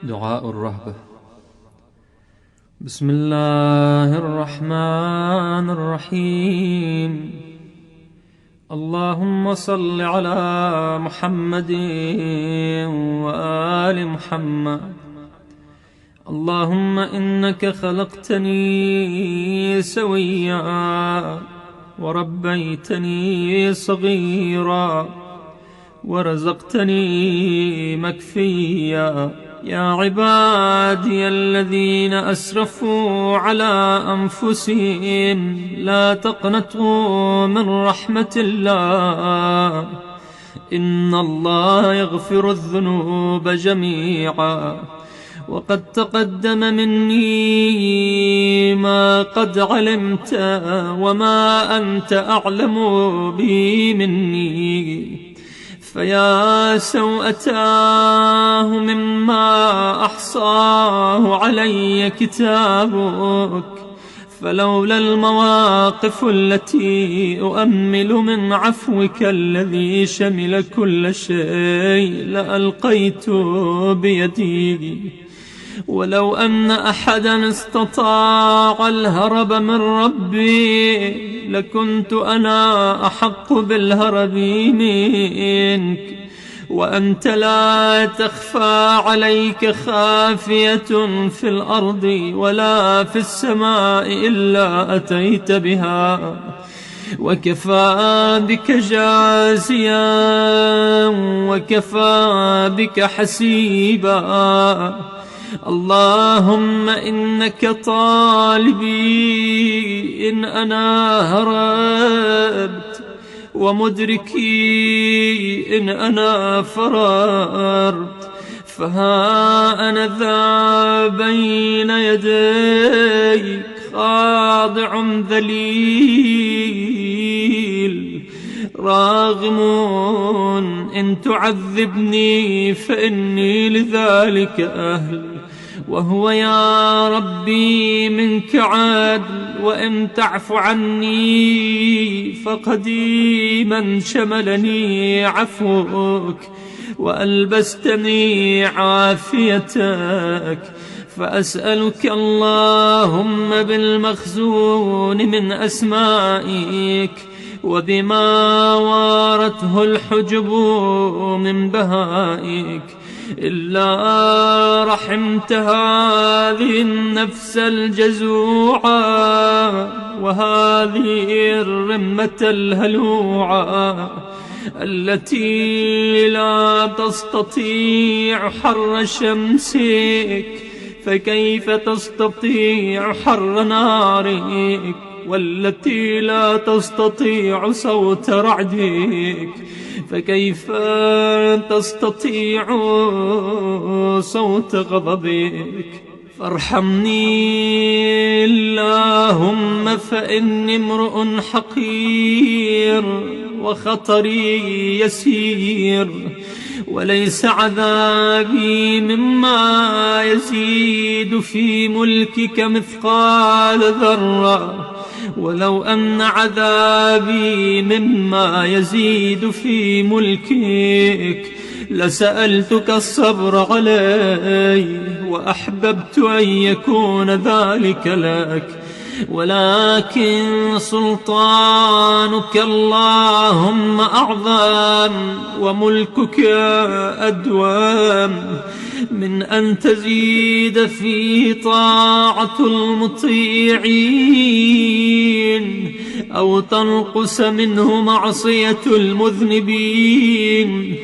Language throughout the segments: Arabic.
دعاء الرهبة. بسم الله الرحمن الرحيم. اللهم صل على محمد وآل محمد. اللهم إنك خلقتني سويا وربيتني صغيرا ورزقتني مكفيا. يا عبادي الذين أسرفوا على أنفسهم لا تقنطوا من رحمة الله، إن الله يغفر الذنوب جميعا. وقد تقدم مني ما قد علمت وما أنت أعلم به مني، فيا سوءتاه مما أحصاه علي كتابك. فلولا المواقف التي أؤمل من عفوك الذي شمل كل شيء لألقيت بيدي. ولو أن أحدا استطاع الهرب من ربي لكنت أنا أحق بالهرب منك، وأنت لا تخفى عليك خافية في الأرض ولا في السماء إلا أتيت بها، وكفى بك جازيا وكفى بك حسيبا. اللهم إنك طالبي إن أنا هربت، ومدركي إن أنا فررت. فها أنا ذا بين يديك خاضع ذليل راغم إن تعذبني فإني لذلك أهل، وهو يا ربي منك عدل. وإن تعف عني فقديما شملني عفوك وألبستني عافيتك. فأسألك اللهم بالمخزون من أسمائك وبما وارته الحجب من بهائك، إلا رحمت هذه النفس الجزوعة وهذه الرمة الهلوعة التي لا تستطيع حر شمسك، فكيف تستطيع حر نارك؟ والتي لا تستطيع صوت رعدك، فكيف تستطيع صوت غضبك؟ فارحمني اللهم فإني امرؤ حقير وخطري يسير، وليس عذابي مما يزيد في ملكك مثقال ذرة. ولو أن عذابي مما يزيد في ملكك لسألتك الصبر عليه، وأحببت أن يكون ذلك لك، ولكن سلطانك اللهم أعظم وملكك أدوم من أن تزيد في طاعة المطيعين أو تنقص منه معصية المذنبين.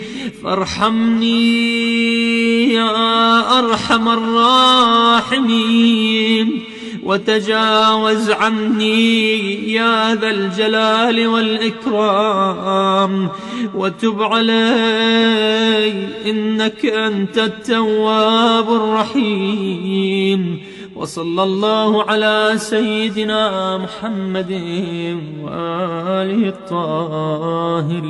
فارحمني يا أرحم الراحمين، وتجاوز عني يا ذا الجلال والإكرام، وتب علي إنك أنت التواب الرحيم. وصلى الله على سيدنا محمد وآله الطاهرين.